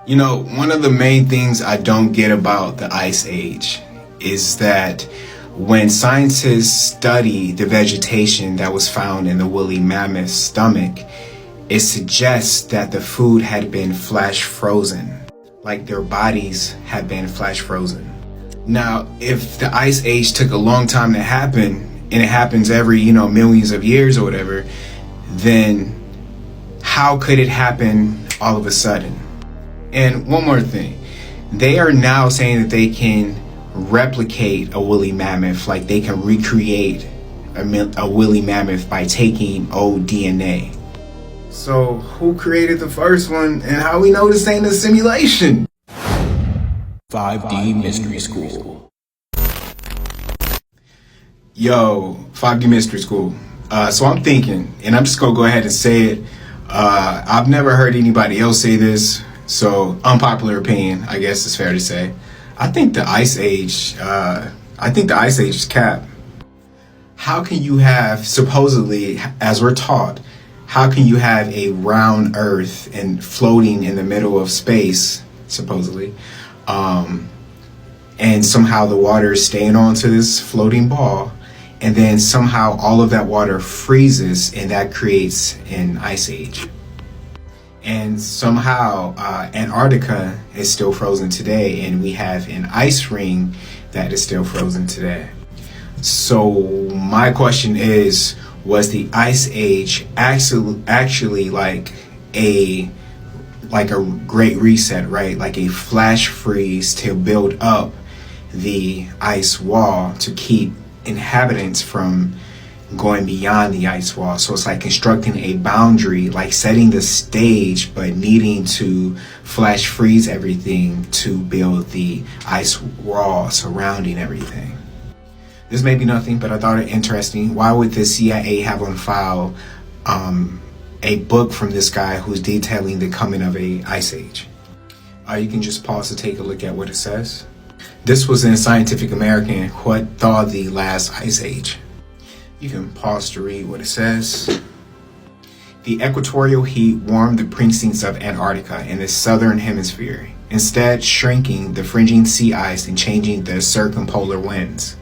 You know, one of the main things I don't get about the Ice Age is that when scientists study the vegetation that was found in the woolly mammoth's stomach, it suggests that the food had been flash frozen, like their bodies had been flash frozen. Now, if the Ice Age took a long time to happen, and it happens every, millions of years or whatever, then how could it happen all of a sudden? And one more thing, they are now saying that they can replicate a woolly mammoth, like they can recreate a woolly mammoth by taking old DNA. So who created the first one, and how we know this ain't a simulation? 5D Mystery School. Yo, 5D Mystery School. So I'm thinking, and I'm just gonna go ahead and say it. I've never heard anybody else say this, so unpopular opinion, I guess it's fair to say. I think the Ice Age is cap. How can you have, supposedly, as we're taught, how can you have a round Earth and floating in the middle of space, supposedly, and somehow the water is staying onto this floating ball, and then somehow all of that water freezes, and that creates an ice age. And somehow Antarctica is still frozen today, and we have an ice ring that is still frozen today. So my question is, was the ice age actually like a great reset, right? Like a flash freeze to build up the ice wall to keep inhabitants from going beyond the ice wall. So it's like constructing a boundary, like setting the stage, but needing to flash freeze everything to build the ice wall surrounding everything. This may be nothing, but I thought it interesting. Why would the CIA have on file a book from this guy who's detailing the coming of a ice age? You can just pause to take a look at what it says. This was in Scientific American, what thawed the last ice age. You can pause to read what it says. The equatorial heat warmed the precincts of Antarctica in the southern hemisphere, instead shrinking the fringing sea ice and changing the circumpolar winds.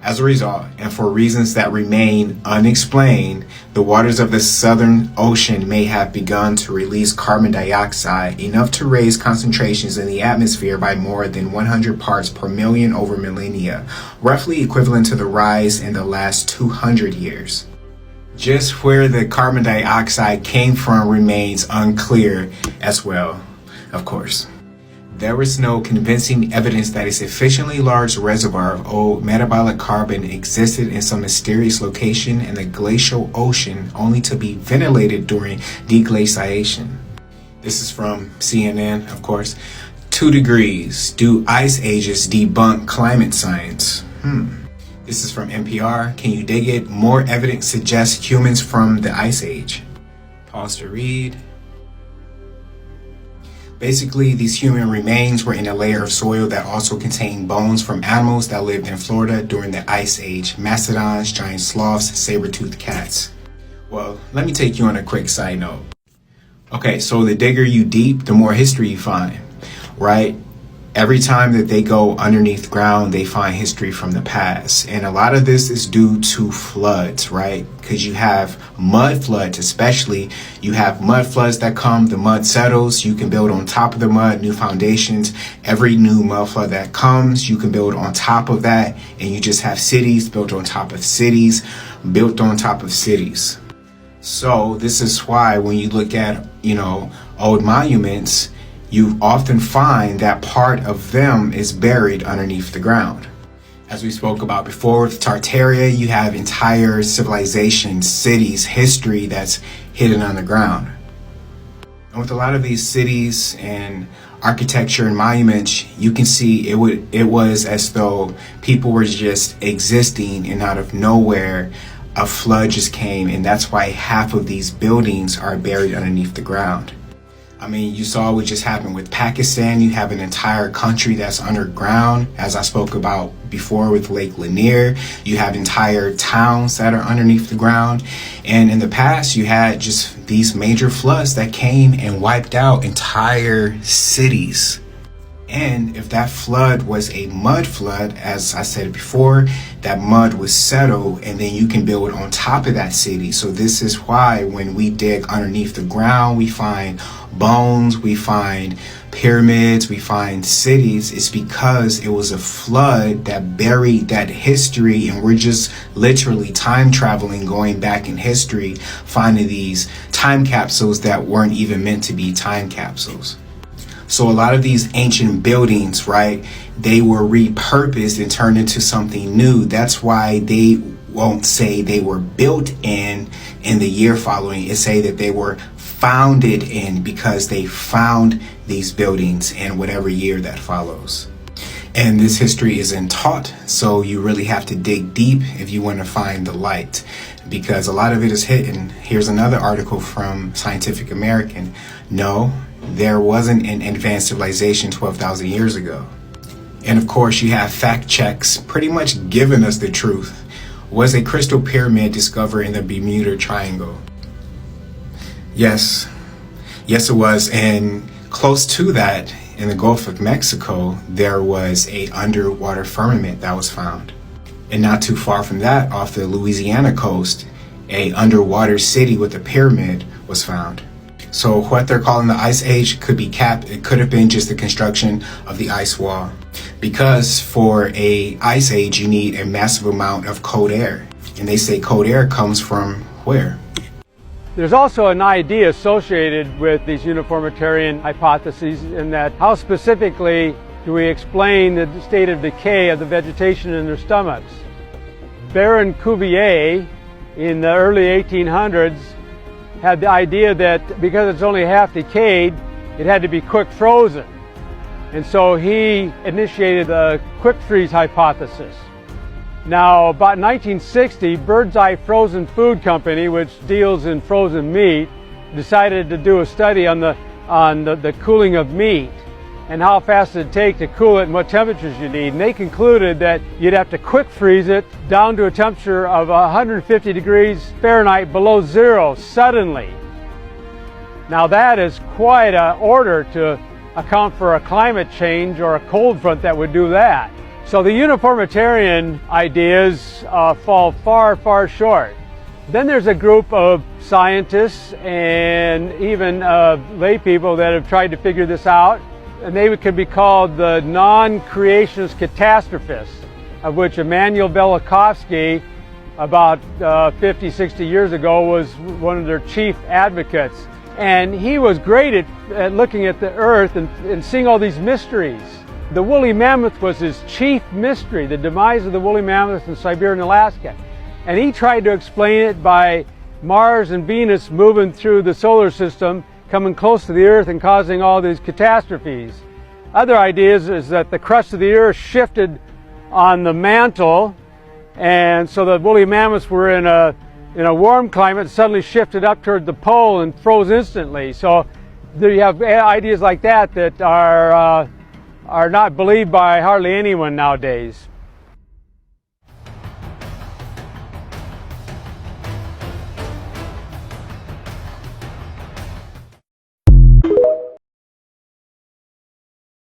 As a result, and for reasons that remain unexplained, the waters of the Southern Ocean may have begun to release carbon dioxide, enough to raise concentrations in the atmosphere by more than 100 parts per million over millennia, roughly equivalent to the rise in the last 200 years. Just where the carbon dioxide came from remains unclear as well, of course. There is no convincing evidence that a sufficiently large reservoir of old metabolic carbon existed in some mysterious location in the glacial ocean, only to be ventilated during deglaciation. This is from CNN, of course. 2 degrees. Do ice ages debunk climate science? This is from NPR. Can you dig it? More evidence suggests humans from the ice age. Pause to read. Basically, these human remains were in a layer of soil that also contained bones from animals that lived in Florida during the Ice Age: mastodons, giant sloths, saber-toothed cats. Well, let me take you on a quick side note. Okay, so the digger you deep, the more history you find, right? Every time that they go underneath ground, they find history from the past. And a lot of this is due to floods, right? Because you have mud floods, especially. You have mud floods that come, the mud settles, you can build on top of the mud, new foundations. Every new mud flood that comes, you can build on top of that. And you just have cities built on top of cities, built on top of cities. So this is why when you look at, old monuments, you often find that part of them is buried underneath the ground. As we spoke about before with Tartaria, you have entire civilizations, cities, history that's hidden on the ground. And with a lot of these cities and architecture and monuments, you can see it was as though people were just existing, and out of nowhere a flood just came, and that's why half of these buildings are buried underneath the ground. I mean, you saw what just happened with Pakistan. You have an entire country that's underground, as I spoke about before with Lake Lanier. You have entire towns that are underneath the ground. And in the past, you had just these major floods that came and wiped out entire cities. And if that flood was a mud flood, as I said before, that mud was settled and then you can build on top of that city. So this is why when we dig underneath the ground, we find bones, we find pyramids, we find cities. It's because it was a flood that buried that history, and we're just literally time traveling, going back in history, finding these time capsules that weren't even meant to be time capsules. So a lot of these ancient buildings, right, they were repurposed and turned into something new. That's why they won't say they were built in the year following. It say that they were founded in, because they found these buildings in whatever year that follows. And this history isn't taught, so you really have to dig deep if you want to find the light, because a lot of it is hidden. Here's another article from Scientific American. No, there wasn't an advanced civilization 12,000 years ago. And of course, you have fact checks pretty much giving us the truth. Was a crystal pyramid discovered in the Bermuda Triangle? Yes, it was. And close to that, in the Gulf of Mexico, there was a underwater firmament that was found. And not too far from that, off the Louisiana coast, a underwater city with a pyramid was found. So what they're calling the Ice Age could be capped. It could have been just the construction of the ice wall, because for a ice age you need a massive amount of cold air, and they say cold air comes from where? There's also an idea associated with these uniformitarian hypotheses, in that how specifically do we explain the state of decay of the vegetation in their stomachs. Baron Cuvier in the early 1800s had the idea that because it's only half decayed, it had to be quick frozen. And so he initiated the quick freeze hypothesis. Now, about 1960, Bird's Eye Frozen Food Company, which deals in frozen meat, decided to do a study on the cooling of meat and how fast it'd take to cool it and what temperatures you need. And they concluded that you'd have to quick freeze it down to a temperature of 150 degrees Fahrenheit below zero suddenly. Now that is quite an order to account for a climate change or a cold front that would do that. So the uniformitarian ideas fall far, far short. Then there's a group of scientists and even lay people that have tried to figure this out, and they could be called the non-creationist catastrophists, of which Immanuel Velikovsky about 50, 60 years ago was one of their chief advocates. And he was great at looking at the earth and seeing all these mysteries. The woolly mammoth was his chief mystery, the demise of the woolly mammoth in Siberia and Alaska. And he tried to explain it by Mars and Venus moving through the solar system, coming close to the earth and causing all these catastrophes. Other ideas is that the crust of the earth shifted on the mantle, and so the woolly mammoths were in a warm climate, suddenly shifted up toward the pole and froze instantly. So there you have ideas like that that are not believed by hardly anyone nowadays.